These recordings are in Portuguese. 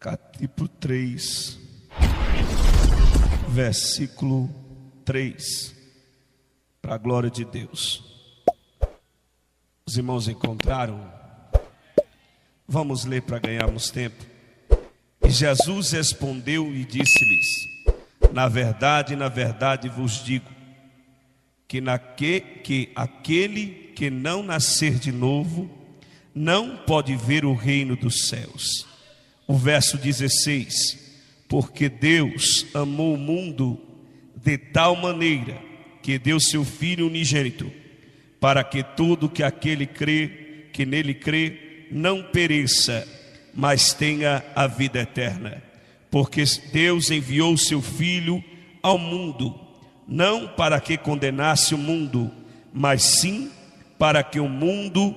capítulo 3, versículo 3, para a glória de Deus. Os irmãos encontraram? Vamos ler para ganharmos tempo. E Jesus respondeu e disse-lhes: na verdade vos digo, que aquele que não nascer de novo, não pode ver o reino dos céus. O verso 16: porque Deus amou o mundo de tal maneira, que deu seu Filho unigênito, para que todo que nele crê, não pereça, mas tenha a vida eterna. Porque Deus enviou seu Filho ao mundo, não para que condenasse o mundo, mas sim para que o mundo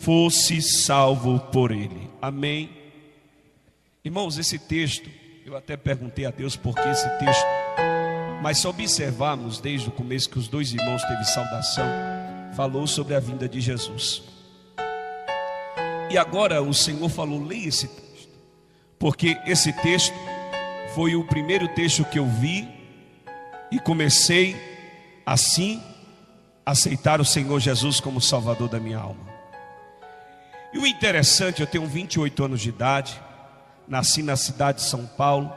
fosse salvo por ele. Amém? Irmãos, esse texto, eu até perguntei a Deus por que esse texto, mas se observarmos desde o começo que os dois irmãos teve saudação, falou sobre a vinda de Jesus. E agora o Senhor falou: leia esse texto, porque esse texto foi o primeiro texto que eu vi e comecei assim a aceitar o Senhor Jesus como Salvador da minha alma. E o interessante, eu tenho 28 anos de idade, nasci na cidade de São Paulo,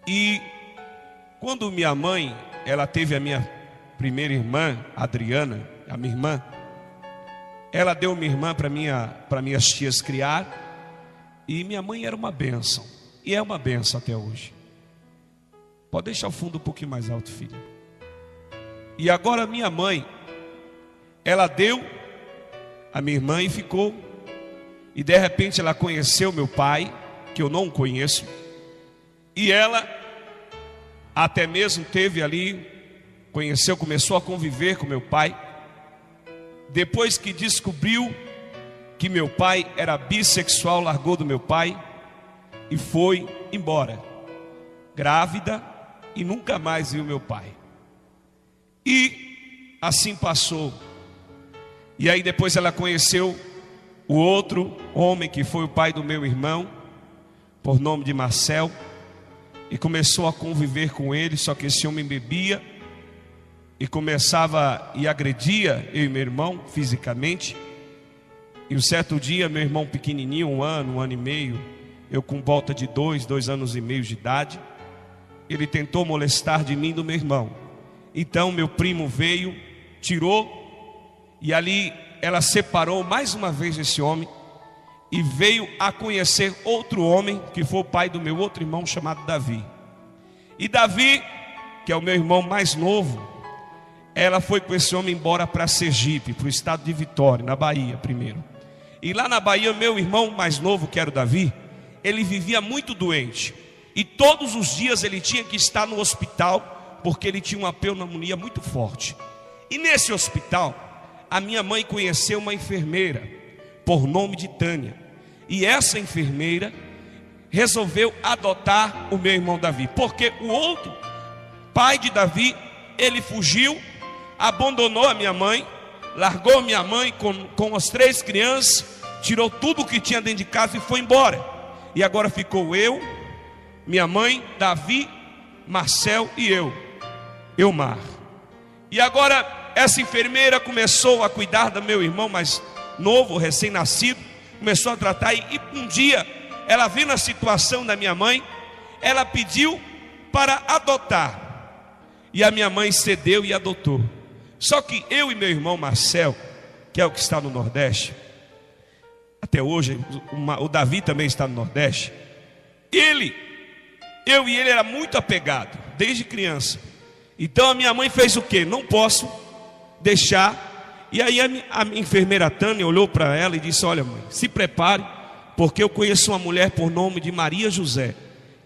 e quando minha mãe, ela teve a minha primeira irmã, Adriana, a minha irmã, ela deu minha irmã para minhas tias criar, e minha mãe era uma bênção, e é uma bênção até hoje. Pode deixar o fundo um pouquinho mais alto, filha. E agora minha mãe, ela deu a minha irmã e ficou, e de repente ela conheceu meu pai, que eu não conheço, e ela até mesmo teve ali, começou a conviver com meu pai. Depois que descobriu que meu pai era bissexual, largou do meu pai e foi embora, grávida, e nunca mais viu meu pai. E assim passou. E aí depois ela conheceu o outro homem que foi o pai do meu irmão, por nome de Marcel, e começou a conviver com ele. Só que esse homem bebia e começava e agredia eu e meu irmão fisicamente. E um certo dia, meu irmão pequenininho, um ano e meio, eu com volta de 2 anos e meio de idade, ele tentou molestar de mim e do meu irmão. Então meu primo veio, tirou, e ali ela separou mais uma vez esse homem, e veio a conhecer outro homem, que foi o pai do meu outro irmão, chamado Davi. E Davi, que é o meu irmão mais novo, ela foi com esse homem embora para Sergipe, para o estado de Vitória, na Bahia primeiro. E lá na Bahia, meu irmão mais novo, que era o Davi, ele vivia muito doente, e todos os dias ele tinha que estar no hospital, porque ele tinha uma pneumonia muito forte. E nesse hospital, a minha mãe conheceu uma enfermeira, por nome de Tânia, e essa enfermeira resolveu adotar o meu irmão Davi, porque o outro pai de Davi, ele fugiu, abandonou a minha mãe, largou minha mãe com as 3 crianças, tirou tudo que tinha dentro de casa e foi embora. E agora ficou eu, minha mãe, Davi, Marcel e Eumar. E agora essa enfermeira começou a cuidar do meu irmão mais novo, recém-nascido, começou a tratar, e um dia ela viu a situação da minha mãe, ela pediu para adotar, e a minha mãe cedeu e adotou. Só que eu e meu irmão Marcel, que é o que está no Nordeste até hoje, o Davi também está no Nordeste, eu e ele era muito apegado desde criança. Então a minha mãe fez o quê? Não posso deixar. E aí a enfermeira Tânia olhou para ela e disse: olha, mãe, se prepare, porque eu conheço uma mulher por nome de Maria José,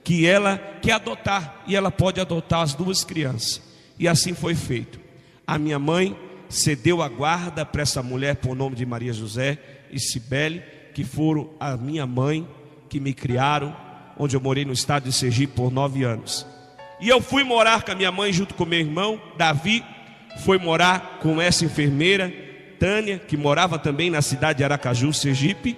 que ela quer adotar, e ela pode adotar as 2 crianças. E assim foi feito. A minha mãe cedeu a guarda para essa mulher por nome de Maria José e Cibele, que foram a minha mãe, que me criaram, onde eu morei no estado de Sergipe por 9 anos. E eu fui morar com a minha mãe junto com meu irmão Davi, foi morar com essa enfermeira Tânia, que morava também na cidade de Aracaju, Sergipe,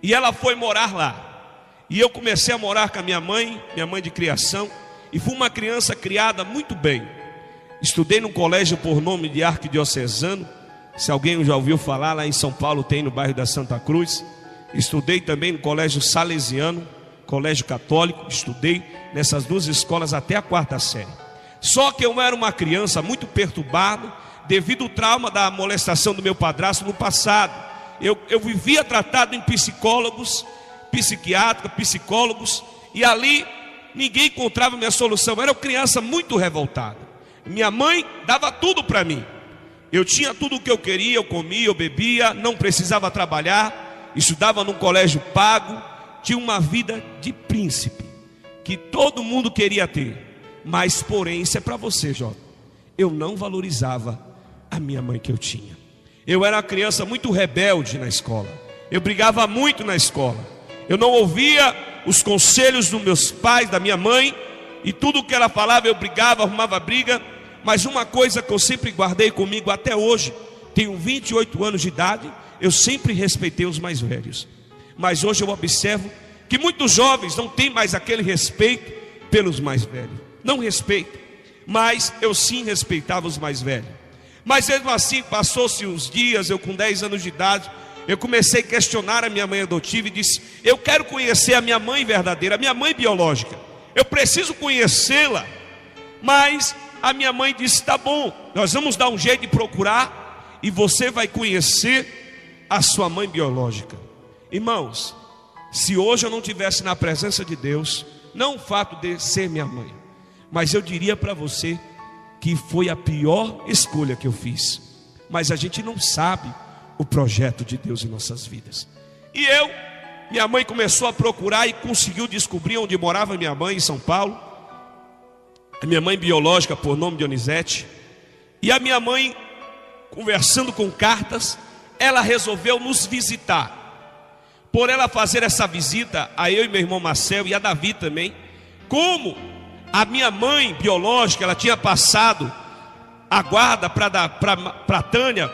e ela foi morar lá. E eu comecei a morar com a minha mãe de criação, e fui uma criança criada muito bem. Estudei num colégio por nome de Arquidiocesano, se alguém já ouviu falar, lá em São Paulo tem, no bairro da Santa Cruz. Estudei também no colégio salesiano, colégio católico, estudei nessas duas escolas até a 4ª série. Só que eu era uma criança muito perturbada, devido ao trauma da molestação do meu padrasto no passado. Eu vivia tratado em psicólogos, psicólogos, e ali ninguém encontrava minha solução. Eu era uma criança muito revoltada. Minha mãe dava tudo para mim. Eu tinha tudo o que eu queria, eu comia, eu bebia, não precisava trabalhar, estudava num colégio pago, tinha uma vida de príncipe, que todo mundo queria ter. Mas porém, isso é para você, Jota, eu não valorizava a minha mãe que eu tinha. Eu era uma criança muito rebelde na escola, eu brigava muito na escola, eu não ouvia os conselhos dos meus pais, da minha mãe, e tudo o que ela falava eu brigava, arrumava briga. Mas uma coisa que eu sempre guardei comigo até hoje, tenho 28 anos de idade, eu sempre respeitei os mais velhos. Mas hoje eu observo que muitos jovens não têm mais aquele respeito pelos mais velhos. Não respeito, mas eu sim respeitava os mais velhos. Mas mesmo assim, passou-se uns dias, eu com 10 anos de idade, eu comecei a questionar a minha mãe adotiva e disse: eu quero conhecer a minha mãe verdadeira, a minha mãe biológica, eu preciso conhecê-la. Mas a minha mãe disse: tá bom, nós vamos dar um jeito de procurar, e você vai conhecer a sua mãe biológica. Irmãos, se hoje eu não estivesse na presença de Deus, não o fato de ser minha mãe, mas eu diria para você que foi a pior escolha que eu fiz. Mas a gente não sabe o projeto de Deus em nossas vidas. E minha mãe começou a procurar e conseguiu descobrir onde morava minha mãe, em São Paulo. A minha mãe biológica, por nome Dionizete. E a minha mãe, conversando com cartas, ela resolveu nos visitar. Por ela fazer essa visita a eu e meu irmão Marcel, e a Davi também, como a minha mãe biológica, ela tinha passado a guarda para Tânia,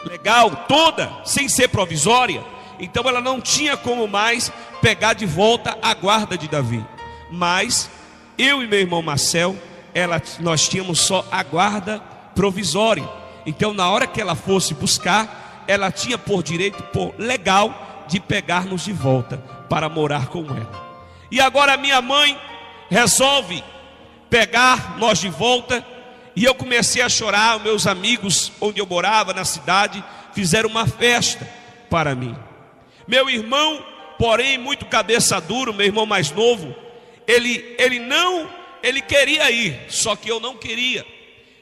legal, toda, sem ser provisória, então ela não tinha como mais pegar de volta a guarda de Davi. Mas eu e meu irmão Marcel, nós tínhamos só a guarda provisória. Então na hora que ela fosse buscar, ela tinha por direito, por legal, de pegar-nos de volta para morar com ela. E agora minha mãe resolve pegar nós de volta, e eu comecei a chorar. Meus amigos, onde eu morava na cidade, fizeram uma festa para mim. Meu irmão, porém, muito cabeça dura, meu irmão mais novo, ele queria ir, só que eu não queria.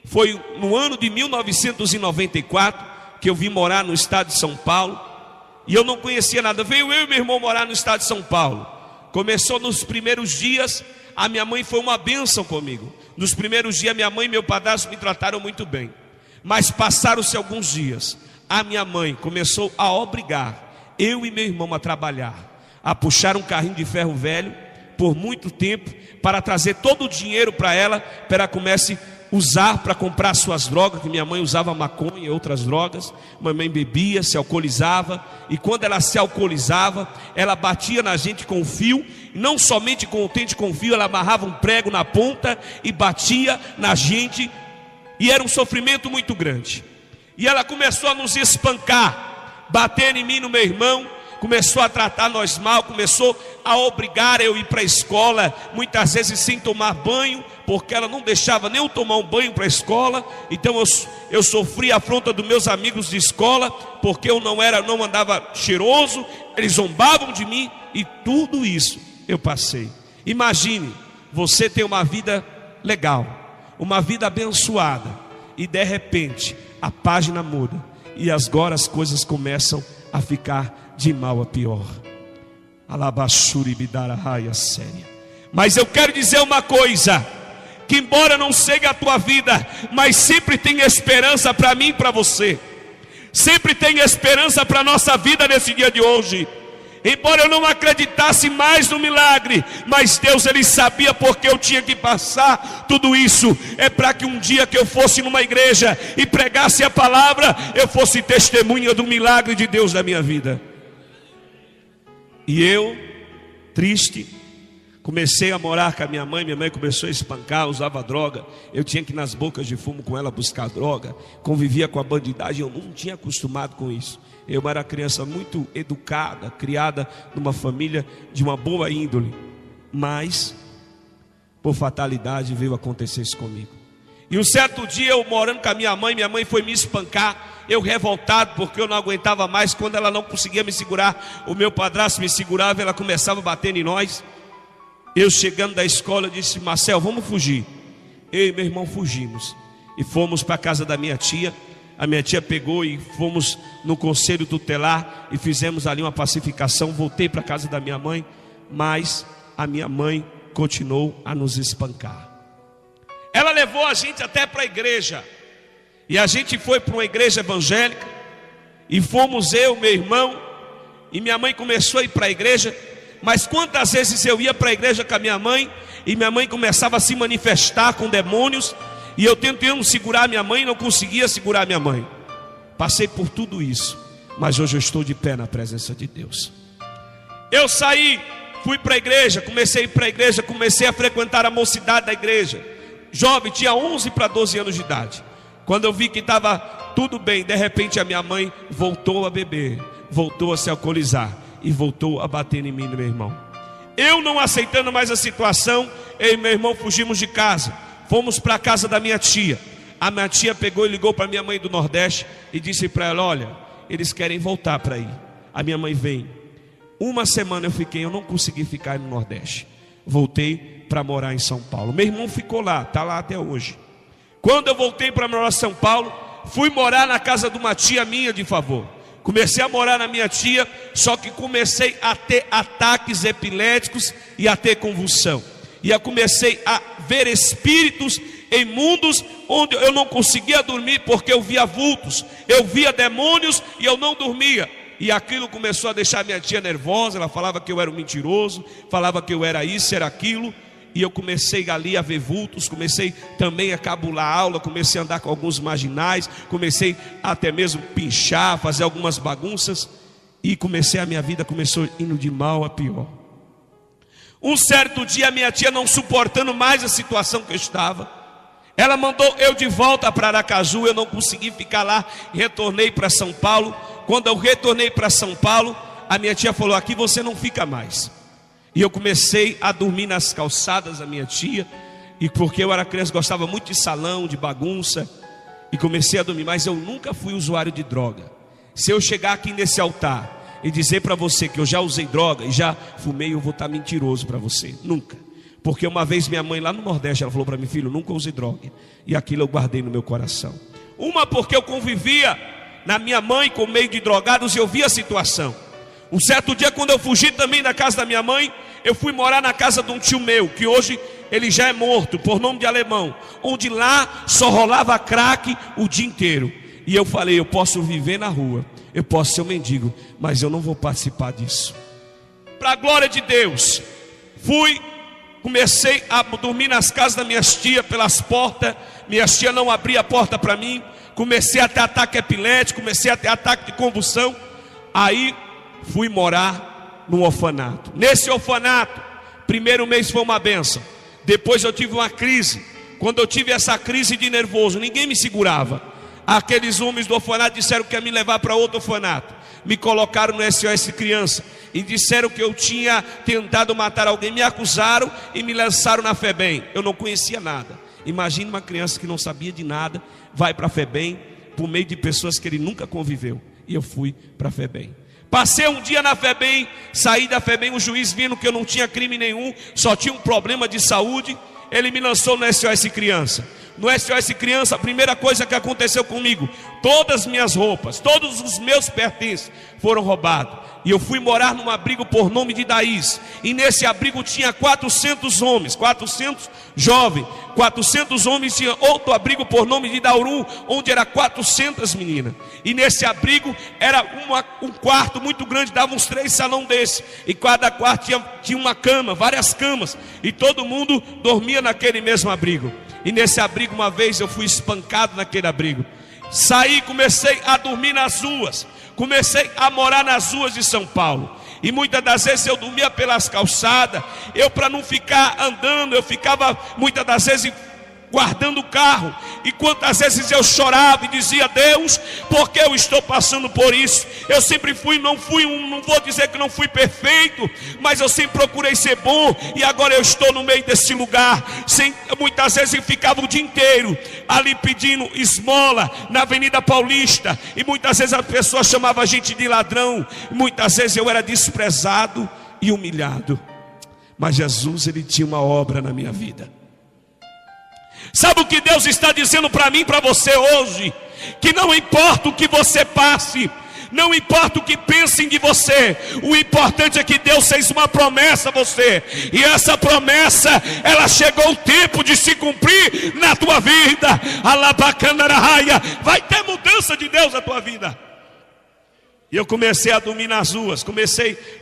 Foi no ano de 1994 que eu vim morar no estado de São Paulo, e eu não conhecia nada. Veio eu e meu irmão morar no estado de São Paulo. Começou nos primeiros dias, a minha mãe foi uma bênção comigo. Nos primeiros dias minha mãe e meu padrasto me trataram muito bem. Mas passaram-se alguns dias, a minha mãe começou a obrigar eu e meu irmão a trabalhar, a puxar um carrinho de ferro velho por muito tempo, para trazer todo o dinheiro para ela comece a usar para comprar suas drogas, que minha mãe usava maconha e outras drogas. Mamãe bebia, se alcoolizava, e quando ela se alcoolizava, ela batia na gente com fio, não somente contente com fio, ela amarrava um prego na ponta e batia na gente, e era um sofrimento muito grande. E ela começou a nos espancar, bater em mim e no meu irmão, começou a tratar nós mal, começou a obrigar eu a ir para a escola, muitas vezes sem tomar banho, porque ela não deixava nem eu tomar um banho para a escola. Então eu sofri a afronta dos meus amigos de escola, porque eu não andava cheiroso, eles zombavam de mim, e tudo isso eu passei. Imagine, você tem uma vida legal, uma vida abençoada, e de repente a página muda, e agora as coisas começam a ficar de mal a pior. Mas eu quero dizer uma coisa, que embora não seja a tua vida, mas sempre tem esperança para mim e para você. Sempre tem esperança para a nossa vida nesse dia de hoje. Embora eu não acreditasse mais no milagre, mas Deus, Ele sabia porque eu tinha que passar tudo isso. É para que um dia que eu fosse numa igreja e pregasse a palavra, eu fosse testemunha do milagre de Deus na minha vida. E eu triste. Comecei a morar com a minha mãe começou a espancar, usava droga. Eu tinha que ir nas bocas de fumo com ela buscar droga. Convivia com a bandidagem, eu não tinha acostumado com isso. Eu era criança muito educada, criada numa família de uma boa índole. Mas, por fatalidade, veio acontecer isso comigo. E um certo dia, eu morando com a minha mãe foi me espancar. Eu revoltado, porque eu não aguentava mais. Quando ela não conseguia me segurar, o meu padrasto me segurava, ela começava batendo em nós. Eu chegando da escola, eu disse: Marcel, vamos fugir. Eu e meu irmão fugimos e fomos para a casa da minha tia. A minha tia pegou e fomos no conselho tutelar e fizemos ali uma pacificação. Voltei para a casa da minha mãe, mas a minha mãe continuou a nos espancar. Ela levou a gente até para a igreja, e a gente foi para uma igreja evangélica, e fomos eu, meu irmão, e minha mãe começou a ir para a igreja. Mas quantas vezes eu ia para a igreja com a minha mãe, e minha mãe começava a se manifestar com demônios, e eu tentando segurar minha mãe, não conseguia segurar minha mãe. Passei por tudo isso, mas hoje eu estou de pé na presença de Deus. Eu saí, fui para a igreja, comecei a ir para a igreja, comecei a frequentar a mocidade da igreja. Jovem, tinha 11 para 12 anos de idade. Quando eu vi que estava tudo bem, de repente a minha mãe voltou a beber, voltou a se alcoolizar e voltou a bater em mim e no meu irmão. Eu não aceitando mais a situação, eu e meu irmão fugimos de casa. Fomos para a casa da minha tia. A minha tia pegou e ligou para minha mãe do Nordeste e disse para ela: olha, eles querem voltar para aí. A minha mãe vem. Uma semana eu não consegui ficar no Nordeste. Voltei para morar em São Paulo. Meu irmão ficou lá, está lá até hoje. Quando eu voltei para morar em São Paulo, fui morar na casa de uma tia minha de favor. Comecei a morar na minha tia, só que comecei a ter ataques epiléticos e a ter convulsão. E eu comecei a ver espíritos em mundos onde eu não conseguia dormir, porque eu via vultos, eu via demônios e eu não dormia. E aquilo começou a deixar minha tia nervosa. Ela falava que eu era um mentiroso, falava que eu era isso, era aquilo. E eu comecei ali a ver vultos, comecei também a cabular a aula, comecei a andar com alguns marginais, comecei até mesmo pinchar, fazer algumas bagunças. E a minha vida começou indo de mal a pior. Um certo dia a minha tia, não suportando mais a situação que eu estava, ela mandou eu de volta para Aracaju. Eu não consegui ficar lá, retornei para São Paulo. Quando eu retornei para São Paulo, a minha tia falou: aqui você não fica mais. E eu comecei a dormir nas calçadas da minha tia. E porque eu era criança, gostava muito de salão, de bagunça, e comecei a dormir. Mas eu nunca fui usuário de droga. Se eu chegar aqui nesse altar e dizer para você que eu já usei droga e já fumei, eu vou estar mentiroso para você. Nunca. Porque uma vez minha mãe lá no Nordeste, ela falou para mim: filho, nunca use droga. E aquilo eu guardei no meu coração. Uma, porque eu convivia na minha mãe com meio de drogados, e eu via a situação. Um certo dia, quando eu fugi também da casa da minha mãe, eu fui morar na casa de um tio meu, que hoje ele já é morto, por nome de Alemão, onde lá só rolava crack o dia inteiro. E eu falei: eu posso viver na rua, eu posso ser um mendigo, mas eu não vou participar disso. Para a glória de Deus, comecei a dormir nas casas das minhas tias, pelas portas. Minhas tias não abriam a porta para mim. Comecei a ter ataque epilético, comecei a ter ataque de convulsão. Aí fui morar num orfanato. Nesse orfanato, primeiro mês foi uma bênção. Depois eu tive uma crise. Quando eu tive essa crise de nervoso, ninguém me segurava. Aqueles homens do orfanato disseram que ia me levar para outro orfanato. Me colocaram no SOS Criança e disseram que eu tinha tentado matar alguém. Me acusaram e me lançaram na FEBEM. Eu não conhecia nada. Imagine uma criança que não sabia de nada, vai para a FEBEM por meio de pessoas que ele nunca conviveu. E eu fui para a FEBEM. Passei um dia na FEBEM, saí da FEBEM, o juiz vendo que eu não tinha crime nenhum, só tinha um problema de saúde, ele me lançou no SOS Criança. No SOS Criança, a primeira coisa que aconteceu comigo, todas as minhas roupas, todos os meus pertences foram roubados. E eu fui morar num abrigo por nome de Daís. E nesse abrigo tinha 400 homens, 400 jovens. 400 homens tinha outro abrigo por nome de Dauru, onde era 400 meninas. E nesse abrigo era um quarto muito grande, dava uns 3 salões desses. E cada quarto tinha uma cama, várias camas. E todo mundo dormia naquele mesmo abrigo. E nesse abrigo, uma vez eu fui espancado naquele abrigo. Saí, comecei a dormir nas ruas. Comecei a morar nas ruas de São Paulo. E muitas das vezes eu dormia pelas calçadas. Eu, para não ficar andando, eu ficava muitas das vezes guardando o carro. E quantas vezes eu chorava e dizia: Deus, por que eu estou passando por isso? Eu sempre não vou dizer que não fui perfeito, mas eu sempre procurei ser bom. E agora eu estou no meio desse lugar. Muitas vezes eu ficava o dia inteiro ali pedindo esmola na Avenida Paulista. E muitas vezes as pessoas chamavam a gente de ladrão. Muitas vezes eu era desprezado e humilhado. Mas Jesus, Ele tinha uma obra na minha vida. Sabe o que Deus está dizendo para mim e para você hoje? Que não importa o que você passe, não importa o que pensem de você, o importante é que Deus fez uma promessa a você. E essa promessa, ela chegou o tempo de se cumprir na tua vida. Alabacandarahaya, vai ter mudança de Deus na tua vida. E eu comecei a dormir nas ruas.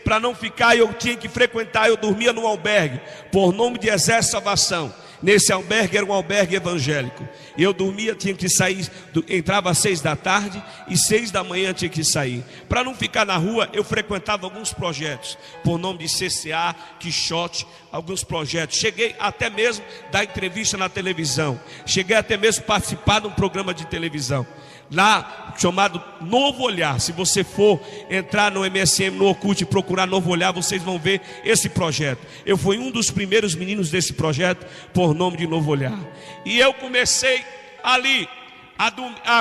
Para não ficar, eu tinha que frequentar. Eu dormia num albergue, por nome de Exército Salvação. Nesse albergue era um albergue evangélico. E eu dormia, tinha que sair, entrava às 6 da tarde e 6 da manhã tinha que sair. Para não ficar na rua, eu frequentava alguns projetos, por nome de CCA, Quixote, alguns projetos. Cheguei até mesmo a dar entrevista na televisão. Cheguei até mesmo a participar de um programa de televisão lá chamado Novo Olhar. Se você for entrar no MSM, no Orkut e procurar Novo Olhar, vocês vão ver esse projeto. Eu fui um dos primeiros meninos desse projeto, por nome de Novo Olhar. E eu comecei ali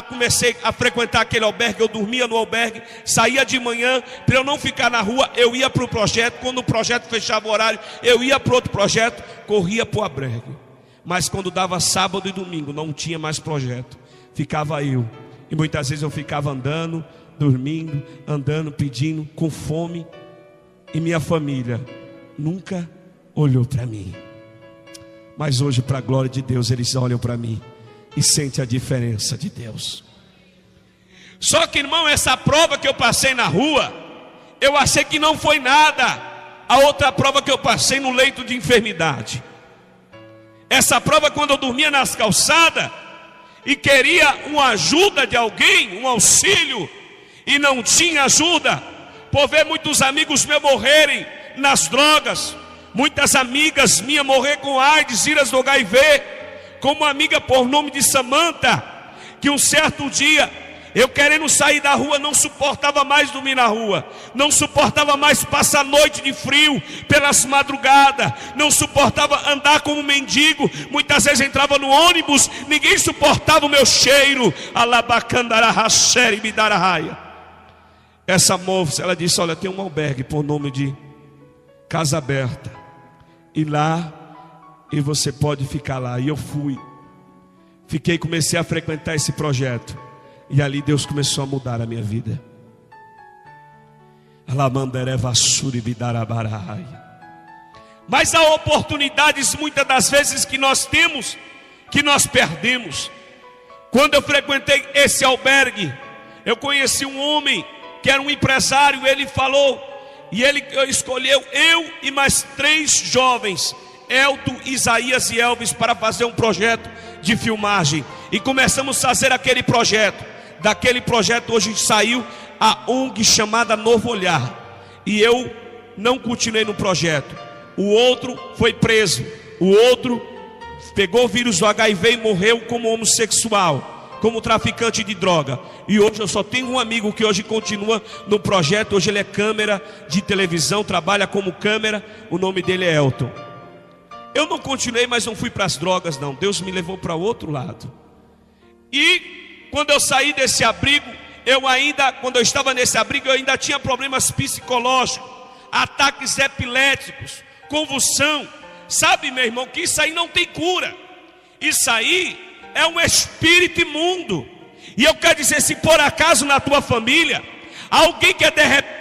comecei a frequentar aquele albergue. Eu dormia no albergue, saía de manhã. Para eu não ficar na rua, eu ia para o projeto. Quando o projeto fechava o horário, eu ia para outro projeto, corria para o albergue. Mas quando dava sábado e domingo, não tinha mais projeto, ficava eu. E muitas vezes eu ficava andando, dormindo, andando, pedindo, com fome. E minha família nunca olhou para mim. Mas hoje, para a glória de Deus, eles olham para mim e sentem a diferença de Deus. Só que, irmão, essa prova que eu passei na rua, eu achei que não foi nada. A outra prova que eu passei no leito de enfermidade. Essa prova, quando eu dormia nas calçadas e queria uma ajuda de alguém, um auxílio, e não tinha ajuda, por ver muitos amigos meus morrerem nas drogas, muitas amigas minhas morrer com AIDS, viras do HIV, como uma amiga por nome de Samanta, que um certo dia, eu querendo sair da rua, não suportava mais dormir na rua, não suportava mais passar noite de frio pelas madrugadas, não suportava andar como mendigo. Muitas vezes entrava no ônibus, ninguém suportava o meu cheiro. Essa moça, ela disse: olha, tem um albergue por nome de Casa Aberta, e lá, e você pode ficar lá. E eu fui, comecei a frequentar esse projeto. E ali Deus começou a mudar a minha vida. Mas há oportunidades muitas das vezes que nós temos, que nós perdemos. Quando eu frequentei esse albergue, eu conheci um homem que era um empresário. Ele falou, e ele escolheu eu e mais 3 jovens, Elton, Isaías e Elvis, para fazer um projeto de filmagem. E começamos a fazer aquele projeto. Daquele projeto hoje saiu a ONG chamada Novo Olhar. E eu não continuei no projeto. O outro foi preso. O outro pegou o vírus do HIV e morreu como homossexual, como traficante de droga. E hoje eu só tenho um amigo que hoje continua no projeto. Hoje ele é câmera de televisão, trabalha como câmera. O nome dele é Elton. Eu não continuei, mas não fui para as drogas não. Deus me levou para outro lado. E quando eu saí desse abrigo, quando eu estava nesse abrigo, eu ainda tinha problemas psicológicos, ataques epiléticos, convulsão. Sabe, meu irmão, que isso aí não tem cura. Isso aí é um espírito imundo. E eu quero dizer, se por acaso na tua família alguém que é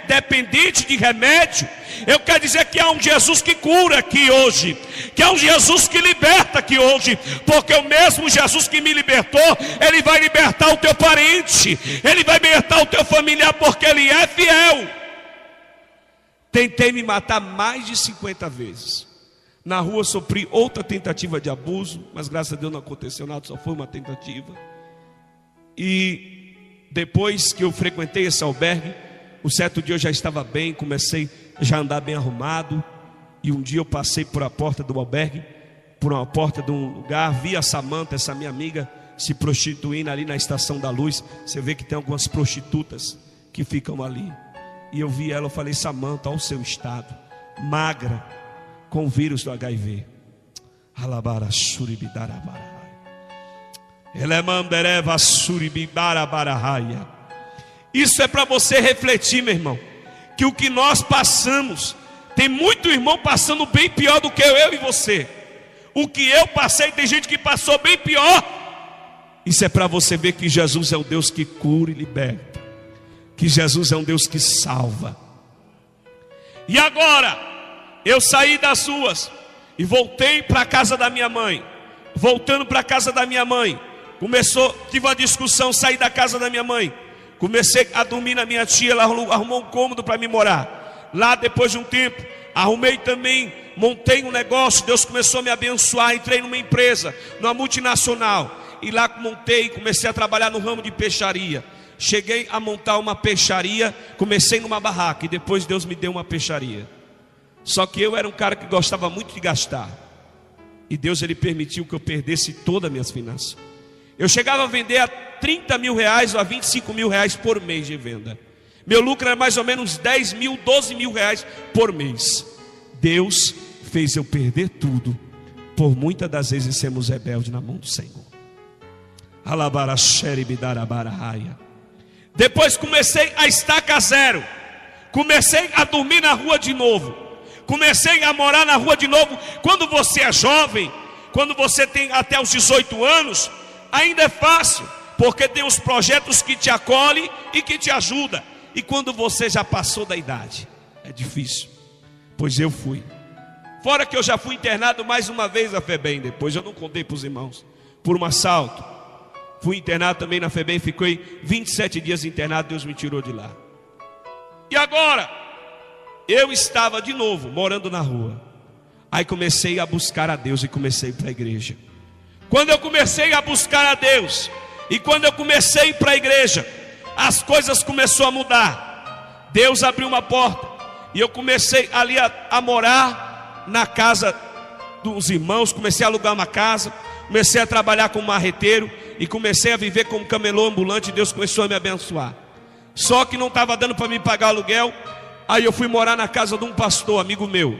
dependente de remédio, eu quero dizer que há um Jesus que cura aqui hoje, que há um Jesus que liberta aqui hoje, porque o mesmo Jesus que me libertou, Ele vai libertar o teu parente, Ele vai libertar o teu familiar, porque Ele é fiel. Tentei me matar mais de 50 vezes. Na rua sofri outra tentativa de abuso, mas graças a Deus não aconteceu nada, só foi uma tentativa. E depois que eu frequentei esse albergue, um certo dia eu já estava bem, comecei já andar bem arrumado. E um dia eu passei por a porta do albergue, por uma porta de um lugar, vi a Samanta, essa minha amiga, se prostituindo ali na Estação da Luz. Você vê que tem algumas prostitutas que ficam ali. E eu vi ela, eu falei: Samanta, olha o seu estado, magra, com o vírus do HIV. Alabara suribidarabarahaya. Elemandereva suribidarabarahaya. Isso é para você refletir, meu irmão, que o que nós passamos, tem muito irmão passando bem pior do que eu e você. O que eu passei, tem gente que passou bem pior. Isso é para você ver que Jesus é um Deus que cura e liberta, que Jesus é um Deus que salva. E agora, eu saí das ruas e voltei para a casa da minha mãe. Voltando para a casa da minha mãe, tive uma discussão, saí da casa da minha mãe. Comecei a dormir na minha tia, ela arrumou um cômodo para me morar. Lá, depois de um tempo, arrumei também, montei um negócio, Deus começou a me abençoar, entrei numa empresa, numa multinacional. E lá montei, comecei a trabalhar no ramo de peixaria. Cheguei a montar uma peixaria, comecei numa barraca e depois Deus me deu uma peixaria. Só que eu era um cara que gostava muito de gastar. E Deus, ele permitiu que eu perdesse todas as minhas finanças. Eu chegava a vender a 30 mil reais ou a 25 mil reais por mês de venda. Meu lucro era mais ou menos 10 mil, 12 mil reais por mês. Deus fez eu perder tudo, por muitas das vezes sermos rebeldes na mão do Senhor. Depois comecei a estaca zero. Comecei a dormir na rua de novo. Comecei a morar na rua de novo. Quando você é jovem, quando você tem até os 18 anos, ainda é fácil, porque tem os projetos que te acolhem e que te ajudam. E quando você já passou da idade, é difícil. Pois eu fui. Fora que eu já fui internado mais uma vez na FEBEM. Depois eu não contei para os irmãos, por um assalto. Fui internado também na FEBEM, fiquei 27 dias internado, Deus me tirou de lá. E agora, eu estava de novo morando na rua. Aí comecei a buscar a Deus e comecei para a igreja. Quando eu comecei a buscar a Deus e quando eu comecei para a igreja, as coisas começaram a mudar. Deus abriu uma porta e eu comecei ali a morar na casa dos irmãos. Comecei a alugar uma casa, comecei a trabalhar como marreteiro e comecei a viver como camelô ambulante. Deus começou a me abençoar. Só que não estava dando para me pagar aluguel. Aí eu fui morar na casa de um pastor, amigo meu,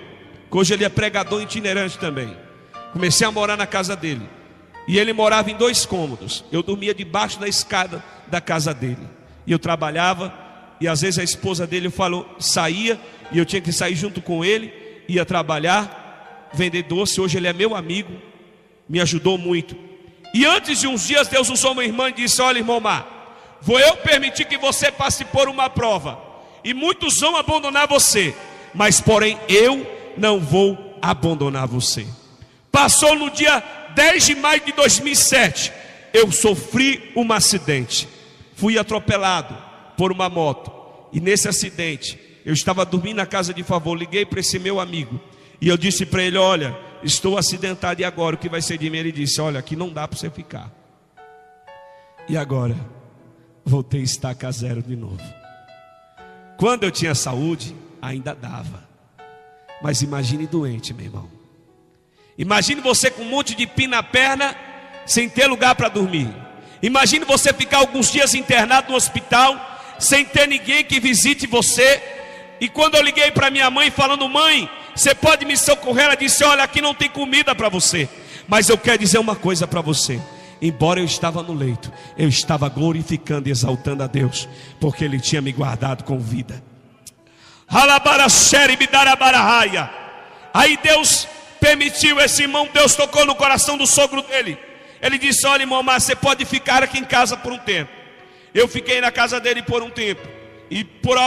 que hoje ele é pregador itinerante também. Comecei a morar na casa dele. E ele morava em 2 cômodos. Eu dormia debaixo da escada da casa dele. E eu trabalhava. E às vezes a esposa dele saía. E eu tinha que sair junto com ele. Ia trabalhar, vender doce. Hoje ele é meu amigo. Me ajudou muito. E antes de uns dias Deus usou uma irmã e disse: olha, irmão Mar, vou eu permitir que você passe por uma prova. E muitos vão abandonar você. Mas porém eu não vou abandonar você. Passou no dia 10 de maio de 2007, eu sofri um acidente. Fui atropelado por uma moto. E nesse acidente, eu estava dormindo na casa de favor. Liguei para esse meu amigo e eu disse para ele: olha, estou acidentado e agora o que vai ser de mim? Ele disse: olha, aqui não dá para você ficar. E agora, voltei a estaca zero de novo. Quando eu tinha saúde, ainda dava. Mas imagine doente, meu irmão. Imagine você com um monte de pino na perna, sem ter lugar para dormir. Imagine você ficar alguns dias internado no hospital, sem ter ninguém que visite você. E quando eu liguei para minha mãe falando: mãe, você pode me socorrer? Ela disse: olha, aqui não tem comida para você. Mas eu quero dizer uma coisa para você. Embora eu estava no leito, eu estava glorificando e exaltando a Deus, porque Ele tinha me guardado com vida. Aí Deus permitiu, esse irmão, Deus tocou no coração do sogro dele. Ele disse: olha, irmão, mas você pode ficar aqui em casa por um tempo. Eu fiquei na casa dele por um tempo. E por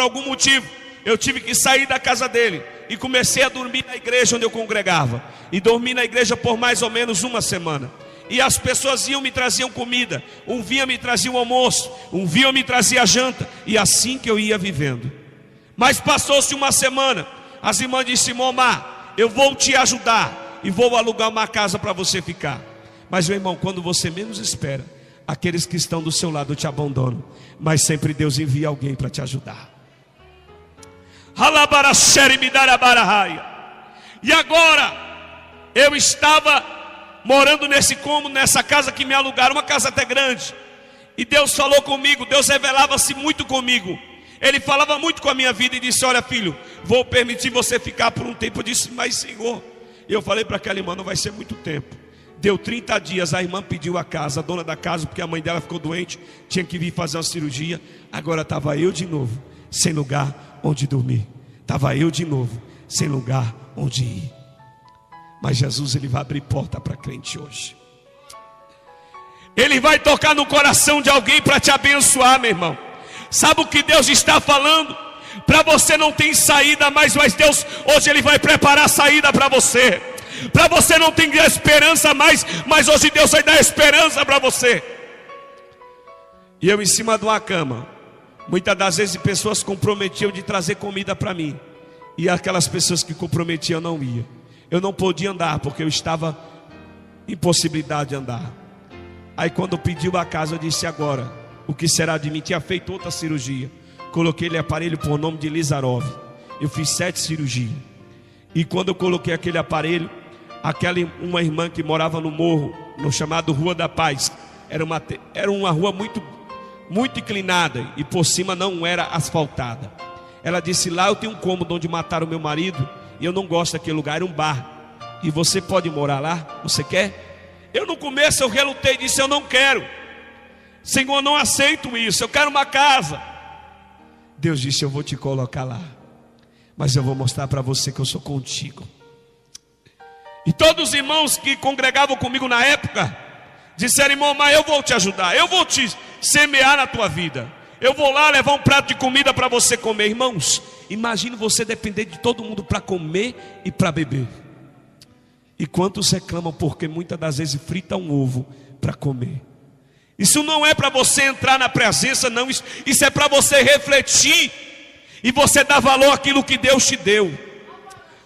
algum motivo eu tive que sair da casa dele e comecei a dormir na igreja onde eu congregava. E dormi na igreja por mais ou menos uma semana. E as pessoas iam me traziam comida. Um vinha me trazia um almoço, um vinha me trazia janta. E assim que eu ia vivendo. Mas passou-se uma semana. As irmãs disseram: Omar, eu vou te ajudar e vou alugar uma casa para você ficar. Mas meu irmão, quando você menos espera, aqueles que estão do seu lado te abandonam. Mas sempre Deus envia alguém para te ajudar. E agora, eu estava morando nesse cômodo, nessa casa que me alugaram, uma casa até grande. E Deus falou comigo, Deus revelava-se muito comigo. Ele falava muito com a minha vida e disse: olha, filho, vou permitir você ficar por um tempo. Eu disse: mas Senhor. E eu falei para aquela irmã: não vai ser muito tempo. Deu 30 dias, a irmã pediu a casa, a dona da casa, porque a mãe dela ficou doente, tinha que vir fazer uma cirurgia. Agora estava eu de novo, sem lugar onde dormir. Estava eu de novo, sem lugar onde ir. Mas Jesus, Ele vai abrir porta para crente hoje. Ele vai tocar no coração de alguém para te abençoar, meu irmão. Sabe o que Deus está falando? Para você não tem saída mais, mas Deus hoje Ele vai preparar a saída para você. Para você não tem esperança mais, mas hoje Deus vai dar esperança para você. E eu em cima de uma cama, muitas das vezes pessoas comprometiam de trazer comida para mim, e aquelas pessoas que comprometiam não iam. Eu não podia andar porque eu estava impossibilidade de andar. Aí quando pediu a casa, eu disse: agora, o que será de mim? Tinha feito outra cirurgia. Coloquei aquele aparelho por nome de Lizarov. Eu fiz 7 cirurgias. E quando eu coloquei aquele aparelho, uma irmã que morava no morro, no chamado Rua da Paz, era uma rua muito inclinada, e por cima não era asfaltada. Ela disse: lá eu tenho um cômodo onde mataram meu marido, e eu não gosto daquele lugar, era um bar, e você pode morar lá? Você quer? Eu no começo eu relutei, disse: eu não quero, Senhor, eu não aceito isso, eu quero uma casa. Deus disse: eu vou te colocar lá, mas eu vou mostrar para você que eu sou contigo. E todos os irmãos que congregavam comigo na época disseram: irmão, mas eu vou te ajudar, eu vou te semear na tua vida, eu vou lá levar um prato de comida para você comer. Irmãos, imagine você depender de todo mundo para comer e para beber. E quantos reclamam porque muitas das vezes fritam um ovo para comer? Isso não é para você entrar na presença, não. Isso é para você refletir e você dar valor àquilo que Deus te deu.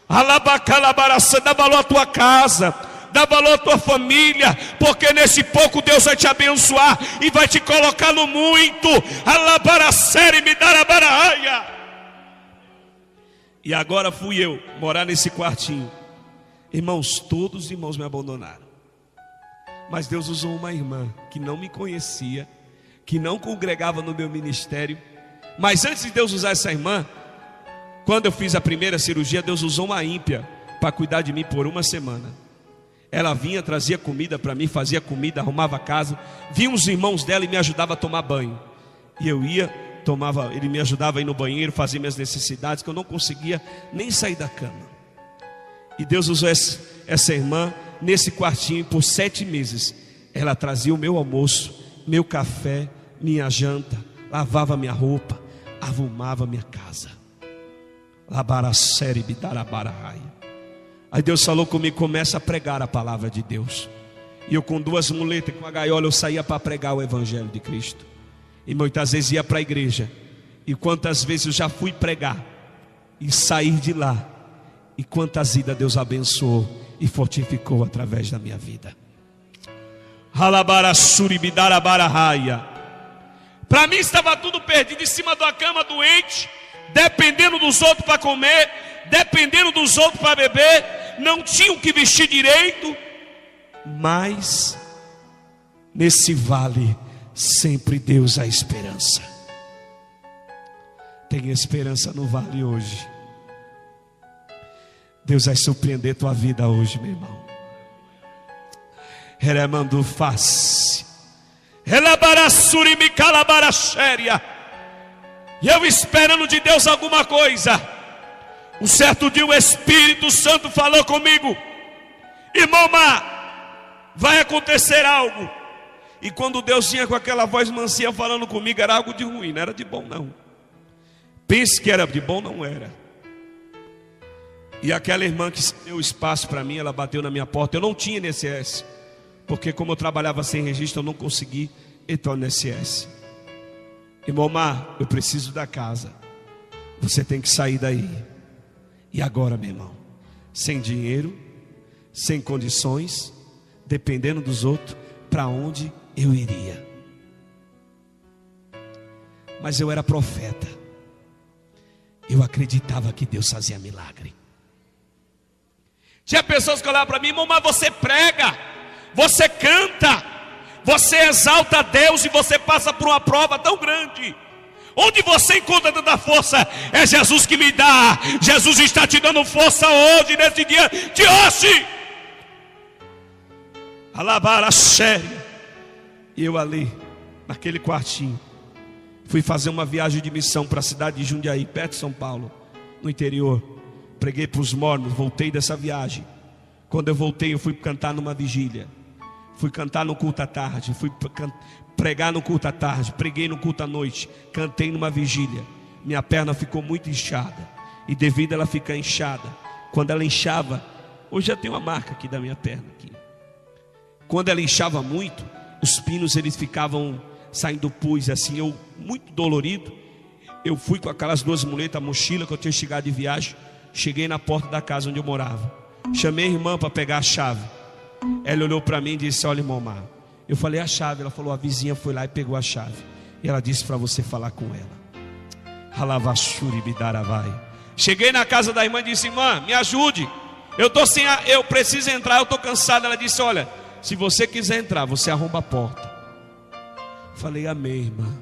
Dá valor à tua casa, dá valor à tua família, porque nesse pouco Deus vai te abençoar e vai te colocar no muito. E agora fui eu morar nesse quartinho. Irmãos, todos os irmãos me abandonaram, mas Deus usou uma irmã que não me conhecia, que não congregava no meu ministério. Mas antes de Deus usar essa irmã, quando eu fiz a primeira cirurgia, Deus usou uma ímpia para cuidar de mim por uma semana. Ela vinha, trazia comida para mim, fazia comida, arrumava a casa. Vinha os irmãos dela e me ajudava a tomar banho. E eu ia, ele me ajudava a ir no banheiro, fazer minhas necessidades, que eu não conseguia nem sair da cama. E Deus usou essa irmã nesse quartinho por 7 meses. Ela trazia o meu almoço, meu café, minha janta, lavava minha roupa, arrumava minha casa. Aí Deus falou comigo: começa a pregar a palavra de Deus. E eu com 2 muletas, com uma gaiola, eu saía para pregar o evangelho de Cristo. E muitas vezes ia para a igreja. E quantas vezes eu já fui pregar e sair de lá, e quantas vidas Deus abençoou e fortificou através da minha vida. Para mim estava tudo perdido, em cima da cama, doente, dependendo dos outros para comer, dependendo dos outros para beber, não tinha o que vestir direito. Mas nesse vale sempre Deus há esperança. Tenha esperança no vale hoje. Deus vai surpreender tua vida hoje, meu irmão. Reremandu face. E eu esperando de Deus alguma coisa. Um certo dia o Espírito Santo falou comigo: irmão Mar, vai acontecer algo. E quando Deus vinha com aquela voz mansinha falando comigo, era algo de ruim, não era de bom não. Pense que era de bom, não era. E aquela irmã que deu espaço para mim, ela bateu na minha porta. Eu não tinha INSS, porque como eu trabalhava sem registro, eu não consegui entrar no INSS. Irmão Mar, eu preciso da casa, você tem que sair daí. E agora, meu irmão, sem dinheiro, sem condições, dependendo dos outros, para onde eu iria? Mas eu era profeta. eu acreditava que Deus fazia milagre. Tinha pessoas que olhavam para mim: irmão, mas você prega, você canta, você exalta a Deus e você passa por uma prova tão grande. Onde você encontra tanta força? É Jesus que me dá. Jesus está te dando força hoje, nesse dia de hoje. Alabar a séria. E eu ali, naquele quartinho, fui fazer uma viagem de missão para a cidade de Jundiaí, perto de São Paulo, no interior. Preguei para os mornos, voltei dessa viagem. Quando eu voltei, eu fui cantar numa vigília. Fui cantar no culto à tarde, fui pregar no culto à tarde, preguei no culto à noite, cantei numa vigília. Minha perna ficou muito inchada, e devido a ela ficar inchada, quando ela inchava, hoje já tem uma marca aqui da minha perna aqui. Quando ela inchava muito, os pinos eles ficavam saindo pus assim, eu muito dolorido. Eu fui com aquelas duas muletas, a mochila que eu tinha chegado de viagem. Cheguei na porta da casa onde eu morava, chamei a irmã para pegar a chave. Ela olhou para mim e disse: olha, irmão Mar, eu falei a chave. Ela falou: a vizinha foi lá e pegou a chave. E ela disse para você falar com ela. Cheguei na casa da irmã e disse: irmã, me ajude, eu preciso entrar, eu estou cansado. Ela disse: olha, se você quiser entrar, você arromba a porta. Falei: amém, irmã.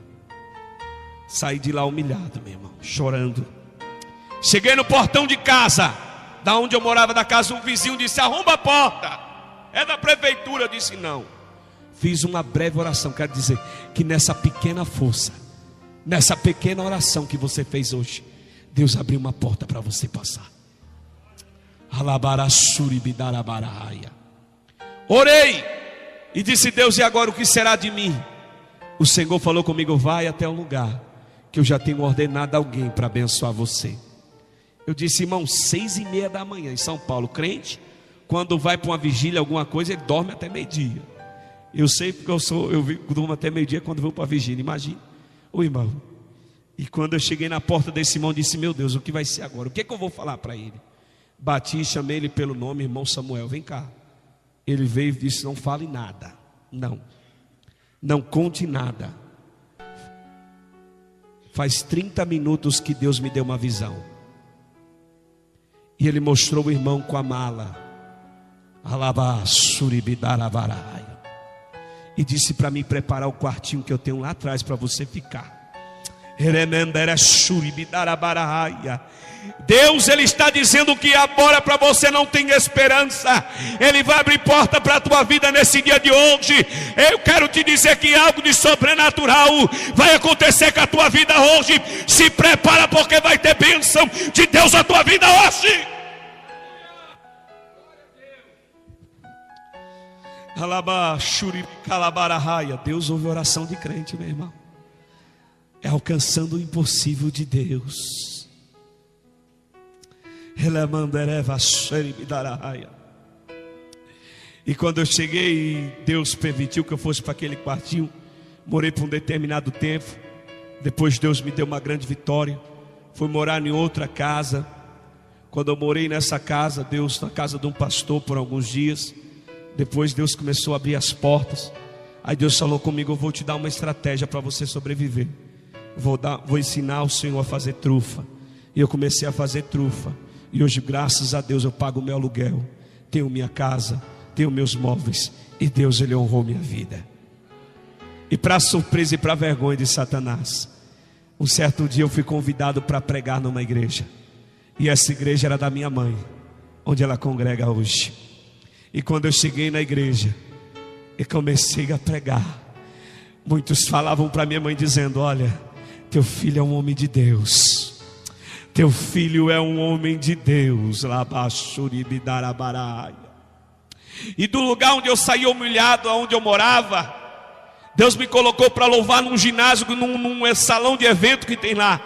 Saí de lá humilhado, meu irmão, chorando. Cheguei no portão de casa, da onde eu morava, da casa, um vizinho disse: arromba a porta. É da prefeitura. Eu disse: não. Fiz uma breve oração. Quero dizer que nessa pequena força, nessa pequena oração que você fez hoje, Deus abriu uma porta para você passar. Orei e disse: Deus, e agora o que será de mim? O Senhor falou comigo: vai até um lugar que eu já tenho ordenado alguém para abençoar você. Eu disse: irmão, 6:30 da manhã em São Paulo, crente, quando vai para uma vigília, alguma coisa, ele dorme até meio-dia. Eu sei porque eu durmo até meio-dia quando vou para a vigília, imagina. O irmão. E quando eu cheguei na porta desse irmão, disse: meu Deus, o que vai ser agora? O que é que eu vou falar para ele? Bati e chamei ele pelo nome: irmão Samuel, vem cá. Ele veio e disse: não fale nada, não conte nada. Faz 30 minutos que Deus me deu uma visão. E ele mostrou o irmão com a mala. E disse para mim preparar o quartinho que eu tenho lá atrás para você ficar. Deus, Ele está dizendo que agora para você não tem esperança. Ele vai abrir porta para a tua vida nesse dia de hoje. Eu quero te dizer que algo de sobrenatural vai acontecer com a tua vida hoje. Se prepara, porque vai ter bênção de Deus na tua vida hoje. Deus ouve oração de crente, meu irmão. É alcançando o impossível de Deus. E quando eu cheguei, Deus permitiu que eu fosse para aquele quartinho. Morei por um determinado tempo. Depois Deus me deu uma grande vitória. Fui morar em outra casa. Quando eu morei nessa casa, Deus, na casa de um pastor por alguns dias. Depois Deus começou a abrir as portas. Aí Deus falou comigo: eu vou te dar uma estratégia para você sobreviver. Vou ensinar o Senhor a fazer trufa. E eu comecei a fazer trufa. E hoje, graças a Deus, eu pago o meu aluguel, tenho minha casa, tenho meus móveis. E Deus, Ele honrou minha vida. E para surpresa e para vergonha de Satanás, um certo dia eu fui convidado para pregar numa igreja. E essa igreja era da minha mãe, onde ela congrega hoje. E quando eu cheguei na igreja e comecei a pregar, muitos falavam para minha mãe dizendo: olha, teu filho é um homem de Deus. Teu filho é um homem de Deus. E do lugar onde eu saí humilhado, onde eu morava, Deus me colocou para louvar num ginásio, num salão de evento que tem lá.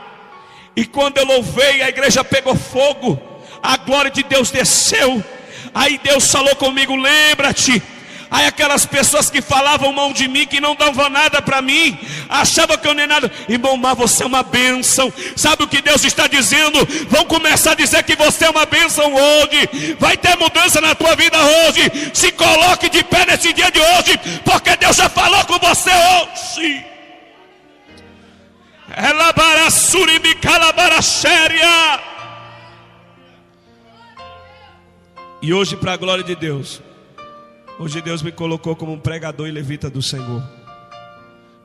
E quando eu louvei, a igreja pegou fogo, a glória de Deus desceu. Aí Deus falou comigo: lembra-te. Aí aquelas pessoas que falavam mal de mim, que não davam nada para mim, achavam que eu nem nada. Irmão, mas você é uma bênção. Sabe o que Deus está dizendo? Vão começar a dizer que você é uma bênção hoje. Vai ter mudança na tua vida hoje. Se coloque de pé nesse dia de hoje, porque Deus já falou com você hoje. E hoje, para a glória de Deus, hoje Deus me colocou como um pregador e levita do Senhor.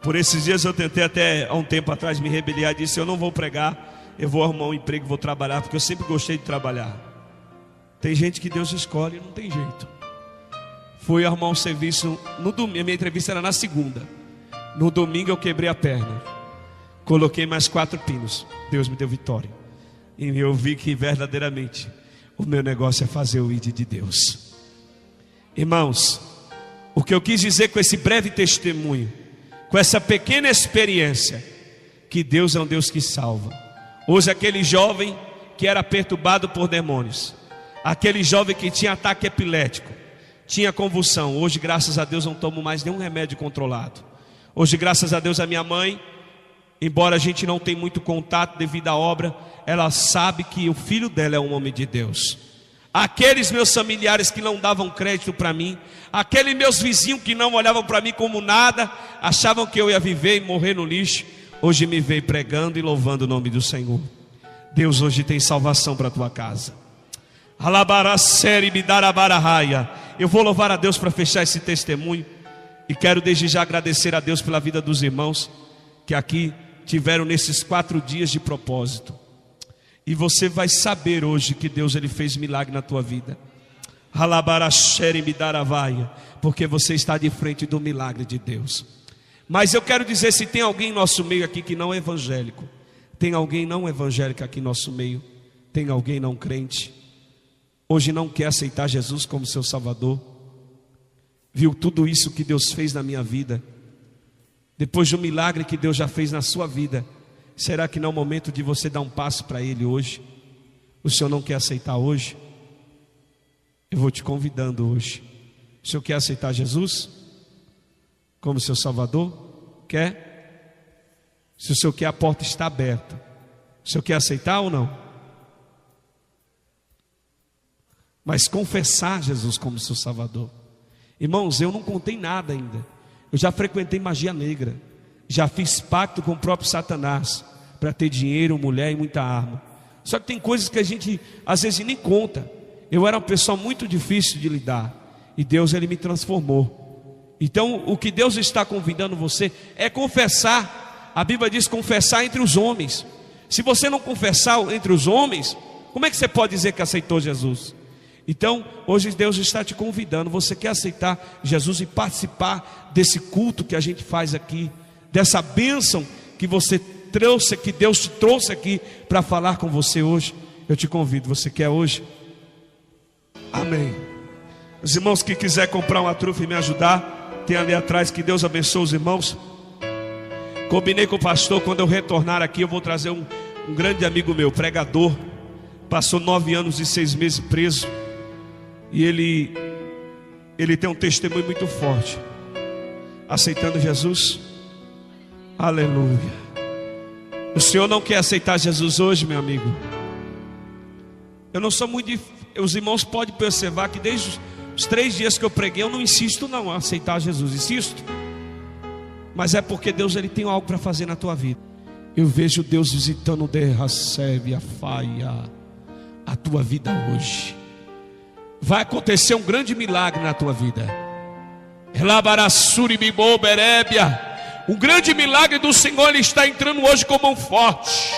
Por esses dias eu tentei até há um tempo atrás me rebeliar, disse: eu não vou pregar, eu vou arrumar um emprego, vou trabalhar, porque eu sempre gostei de trabalhar. Tem gente que Deus escolhe e não tem jeito. Fui arrumar um serviço no domingo, a minha entrevista era na segunda. No domingo eu quebrei a perna, coloquei mais 4 pinos, Deus me deu vitória. E eu vi que verdadeiramente o meu negócio é fazer o ID de Deus. Irmãos, o que eu quis dizer com esse breve testemunho, com essa pequena experiência, que Deus é um Deus que salva. Hoje aquele jovem que era perturbado por demônios, aquele jovem que tinha ataque epilético, tinha convulsão, hoje graças a Deus não tomo mais nenhum remédio controlado. Hoje graças a Deus a minha mãe, embora a gente não tenha muito contato devido à obra, ela sabe que o filho dela é um homem de Deus. Aqueles meus familiares que não davam crédito para mim, aqueles meus vizinhos que não olhavam para mim como nada, achavam que eu ia viver e morrer no lixo, hoje me veio pregando e louvando o nome do Senhor. Deus hoje tem salvação para a tua casa. Eu vou louvar a Deus para fechar esse testemunho, e quero desde já agradecer a Deus pela vida dos irmãos que aqui tiveram nesses 4 dias de propósito. E você vai saber hoje que Deus ele fez milagre na tua vida. Porque você está de frente do milagre de Deus. Mas eu quero dizer, se tem alguém em nosso meio aqui que não é evangélico, tem alguém não evangélico aqui em nosso meio, tem alguém não crente, hoje não quer aceitar Jesus como seu Salvador, viu tudo isso que Deus fez na minha vida, depois do milagre que Deus já fez na sua vida, será que não é o momento de você dar um passo para Ele hoje? O Senhor não quer aceitar hoje? Eu vou te convidando hoje. O Senhor quer aceitar Jesus como seu Salvador? Quer? Se o Senhor quer, a porta está aberta. O Senhor quer aceitar ou não? Mas confessar Jesus como seu Salvador. Irmãos, eu não contei nada ainda. Eu já frequentei magia negra, já fiz pacto com o próprio Satanás para ter dinheiro, mulher e muita arma. Só que tem coisas que a gente às vezes nem conta. Eu era uma pessoa muito difícil de lidar, e Deus ele me transformou. Então o que Deus está convidando você é confessar. A Bíblia diz confessar entre os homens. Se você não confessar entre os homens, como é que você pode dizer que aceitou Jesus? Então, hoje Deus está te convidando. Você quer aceitar Jesus e participar desse culto que a gente faz aqui, dessa bênção que você trouxe, que Deus te trouxe aqui para falar com você hoje? Eu te convido. Você quer hoje? Amém. Os irmãos que quiser comprar uma trufa e me ajudar, tem ali atrás. Que Deus abençoe os irmãos. Combinei com o pastor, quando eu retornar aqui, eu vou trazer um grande amigo meu, pregador. Passou 9 anos e 6 meses preso. E ele tem um testemunho muito forte, aceitando Jesus. Aleluia. O Senhor não quer aceitar Jesus hoje, meu amigo? Eu não sou muito os irmãos podem observar que desde os 3 dias que eu preguei, eu não insisto não a aceitar Jesus. Insisto. Mas é porque Deus ele tem algo para fazer na tua vida. Eu vejo Deus visitando a tua vida hoje. Vai acontecer um grande milagre na tua vida. Um grande milagre do Senhor. Ele está entrando hoje com mão forte.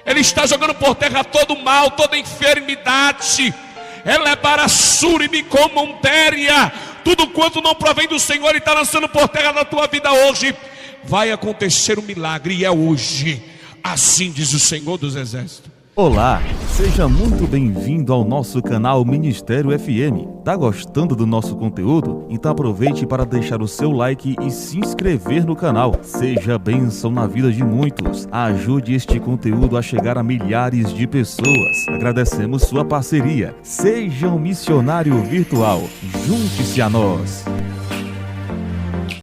Ele está jogando por terra todo o mal, toda enfermidade. Tudo quanto não provém do Senhor, Ele está lançando por terra na tua vida hoje. Vai acontecer um milagre, e é hoje. Assim diz o Senhor dos Exércitos. Olá, seja muito bem-vindo ao nosso canal Ministério FM. Tá gostando do nosso conteúdo? Então aproveite para deixar o seu like e se inscrever no canal. Seja bênção na vida de muitos. Ajude este conteúdo a chegar a milhares de pessoas. Agradecemos sua parceria. Seja um missionário virtual. Junte-se a nós.